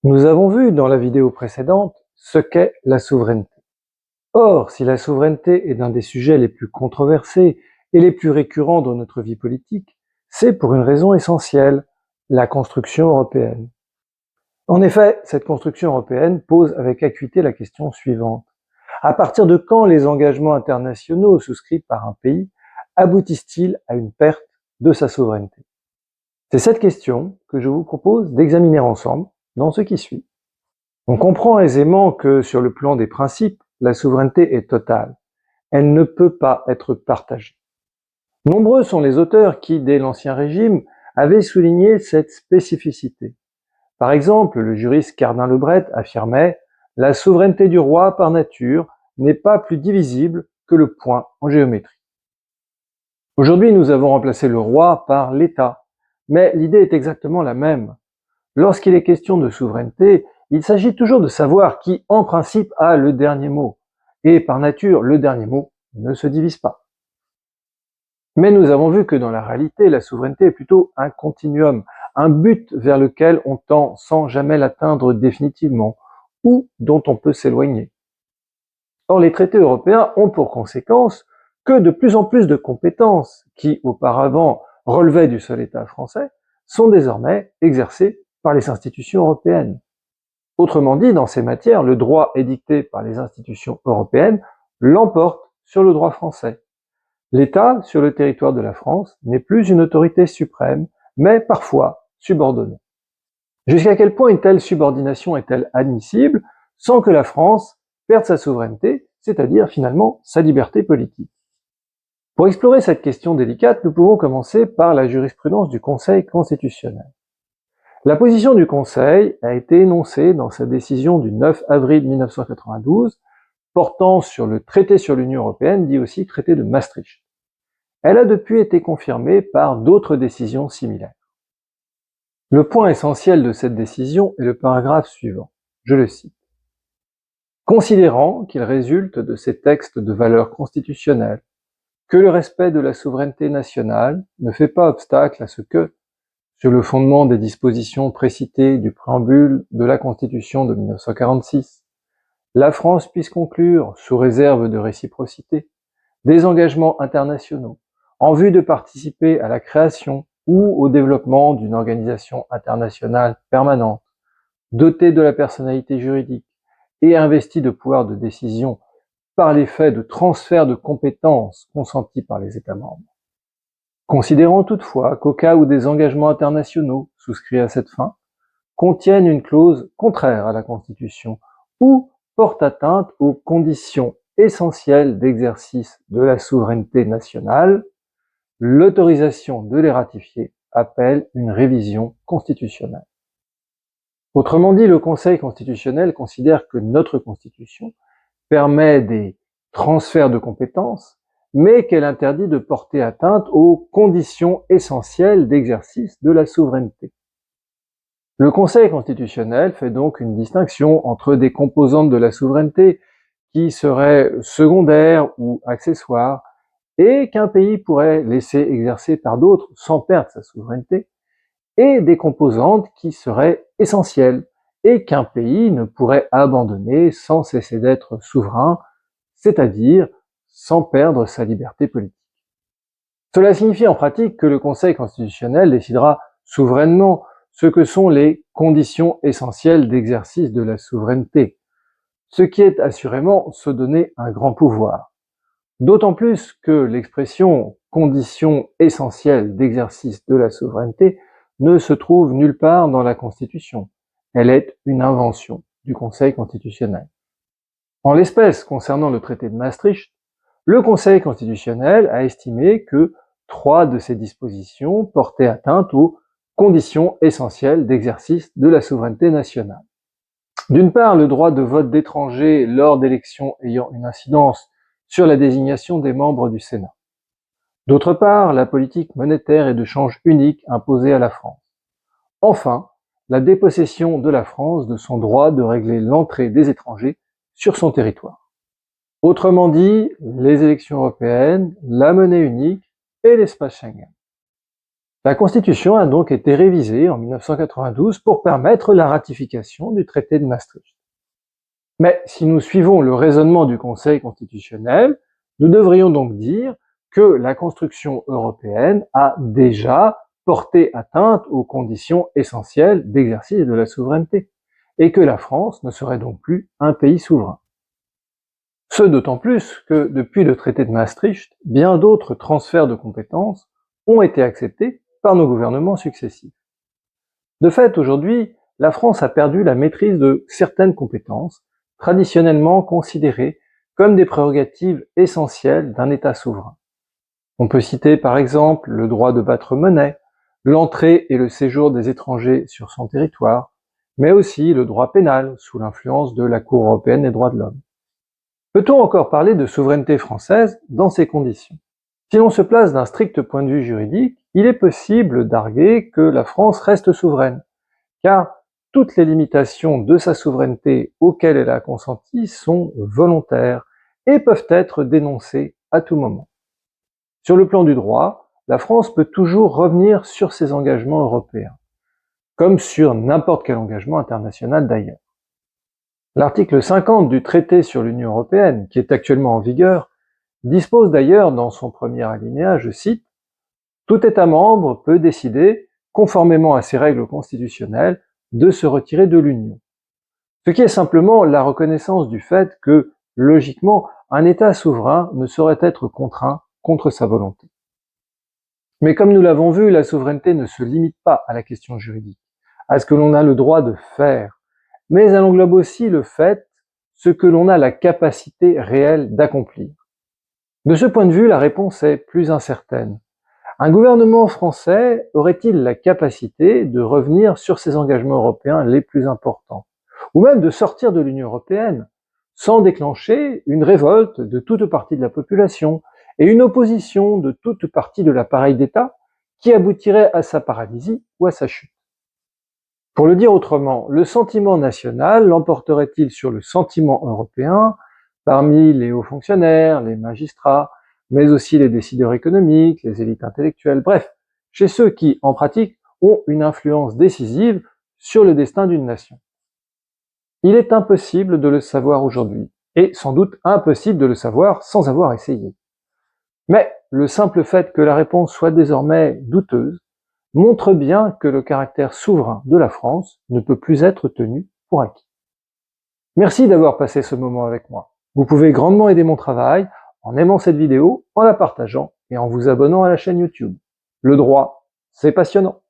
Nous avons vu dans la vidéo précédente ce qu'est la souveraineté. Or, si la souveraineté est l'un des sujets les plus controversés et les plus récurrents dans notre vie politique, c'est pour une raison essentielle, la construction européenne. En effet, cette construction européenne pose avec acuité la question suivante. À partir de quand les engagements internationaux souscrits par un pays aboutissent-ils à une perte de sa souveraineté? C'est cette question que je vous propose d'examiner ensemble dans ce qui suit. On comprend aisément que sur le plan des principes, la souveraineté est totale. Elle ne peut pas être partagée. Nombreux sont les auteurs qui, dès l'Ancien Régime, avaient souligné cette spécificité. Par exemple, le juriste Cardin Lebret affirmait « La souveraineté du roi, par nature, n'est pas plus divisible que le point en géométrie ». Aujourd'hui, nous avons remplacé le roi par l'État, mais l'idée est exactement la même. Lorsqu'il est question de souveraineté, il s'agit toujours de savoir qui, en principe, a le dernier mot. Et par nature, le dernier mot ne se divise pas. Mais nous avons vu que dans la réalité, la souveraineté est plutôt un continuum, un but vers lequel on tend sans jamais l'atteindre définitivement, ou dont on peut s'éloigner. Or, les traités européens ont pour conséquence que de plus en plus de compétences qui, auparavant, relevaient du seul État français, sont désormais exercées par les institutions européennes. Autrement dit, dans ces matières, le droit édicté par les institutions européennes l'emporte sur le droit français. L'État, sur le territoire de la France, n'est plus une autorité suprême, mais parfois subordonnée. Jusqu'à quel point une telle subordination est-elle admissible sans que la France perde sa souveraineté, c'est-à-dire finalement sa liberté politique? Pour explorer cette question délicate, nous pouvons commencer par la jurisprudence du Conseil constitutionnel. La position du Conseil a été énoncée dans sa décision du 9 avril 1992 portant sur le traité sur l'Union européenne, dit aussi traité de Maastricht. Elle a depuis été confirmée par d'autres décisions similaires. Le point essentiel de cette décision est le paragraphe suivant. Je le cite. Considérant qu'il résulte de ces textes de valeur constitutionnelle que le respect de la souveraineté nationale ne fait pas obstacle à ce que, sur le fondement des dispositions précitées du préambule de la Constitution de 1946, la France puisse conclure, sous réserve de réciprocité, des engagements internationaux en vue de participer à la création ou au développement d'une organisation internationale permanente, dotée de la personnalité juridique et investie de pouvoirs de décision par l'effet de transfert de compétences consentis par les États membres. Considérant toutefois qu'au cas où des engagements internationaux souscrits à cette fin contiennent une clause contraire à la Constitution ou portent atteinte aux conditions essentielles d'exercice de la souveraineté nationale, l'autorisation de les ratifier appelle une révision constitutionnelle. Autrement dit, le Conseil constitutionnel considère que notre Constitution permet des transferts de compétences, mais qu'elle interdit de porter atteinte aux conditions essentielles d'exercice de la souveraineté. Le Conseil constitutionnel fait donc une distinction entre des composantes de la souveraineté qui seraient secondaires ou accessoires et qu'un pays pourrait laisser exercer par d'autres sans perdre sa souveraineté, et des composantes qui seraient essentielles et qu'un pays ne pourrait abandonner sans cesser d'être souverain, c'est-à-dire sans perdre sa liberté politique. Cela signifie en pratique que le Conseil constitutionnel décidera souverainement ce que sont les conditions essentielles d'exercice de la souveraineté, ce qui est assurément se donner un grand pouvoir. D'autant plus que l'expression « conditions essentielles d'exercice de la souveraineté » ne se trouve nulle part dans la Constitution. Elle est une invention du Conseil constitutionnel. En l'espèce, concernant le traité de Maastricht, le Conseil constitutionnel a estimé que 3 de ces dispositions portaient atteinte aux conditions essentielles d'exercice de la souveraineté nationale. D'une part, le droit de vote d'étrangers lors d'élections ayant une incidence sur la désignation des membres du Sénat. D'autre part, la politique monétaire et de change unique imposée à la France. Enfin, la dépossession de la France de son droit de régler l'entrée des étrangers sur son territoire. Autrement dit, les élections européennes, la monnaie unique et l'espace Schengen. La Constitution a donc été révisée en 1992 pour permettre la ratification du traité de Maastricht. Mais si nous suivons le raisonnement du Conseil constitutionnel, nous devrions donc dire que la construction européenne a déjà porté atteinte aux conditions essentielles d'exercice de la souveraineté, et que la France ne serait donc plus un pays souverain. Ce d'autant plus que, depuis le traité de Maastricht, bien d'autres transferts de compétences ont été acceptés par nos gouvernements successifs. De fait, aujourd'hui, la France a perdu la maîtrise de certaines compétences traditionnellement considérées comme des prérogatives essentielles d'un État souverain. On peut citer par exemple le droit de battre monnaie, l'entrée et le séjour des étrangers sur son territoire, mais aussi le droit pénal sous l'influence de la Cour européenne des droits de l'homme. Peut-on encore parler de souveraineté française dans ces conditions? Si l'on se place d'un strict point de vue juridique, il est possible d'arguer que la France reste souveraine, car toutes les limitations de sa souveraineté auxquelles elle a consenti sont volontaires et peuvent être dénoncées à tout moment. Sur le plan du droit, la France peut toujours revenir sur ses engagements européens, comme sur n'importe quel engagement international d'ailleurs. L'article 50 du traité sur l'Union européenne, qui est actuellement en vigueur, dispose d'ailleurs dans son premier alinéa, je cite, « Tout État membre peut décider, conformément à ses règles constitutionnelles, de se retirer de l'Union. » Ce qui est simplement la reconnaissance du fait que, logiquement, un État souverain ne saurait être contraint contre sa volonté. Mais comme nous l'avons vu, la souveraineté ne se limite pas à la question juridique, à ce que l'on a le droit de faire, mais elle englobe aussi le fait, ce que l'on a la capacité réelle d'accomplir. De ce point de vue, la réponse est plus incertaine. Un gouvernement français aurait-il la capacité de revenir sur ses engagements européens les plus importants, ou même de sortir de l'Union européenne, sans déclencher une révolte de toute partie de la population et une opposition de toute partie de l'appareil d'État qui aboutirait à sa paralysie ou à sa chute? Pour le dire autrement, le sentiment national l'emporterait-il sur le sentiment européen parmi les hauts fonctionnaires, les magistrats, mais aussi les décideurs économiques, les élites intellectuelles, bref, chez ceux qui, en pratique, ont une influence décisive sur le destin d'une nation? Il est impossible de le savoir aujourd'hui, et sans doute impossible de le savoir sans avoir essayé. Mais le simple fait que la réponse soit désormais douteuse montre bien que le caractère souverain de la France ne peut plus être tenu pour acquis. Merci d'avoir passé ce moment avec moi. Vous pouvez grandement aider mon travail en aimant cette vidéo, en la partageant et en vous abonnant à la chaîne YouTube. Le droit, c'est passionnant.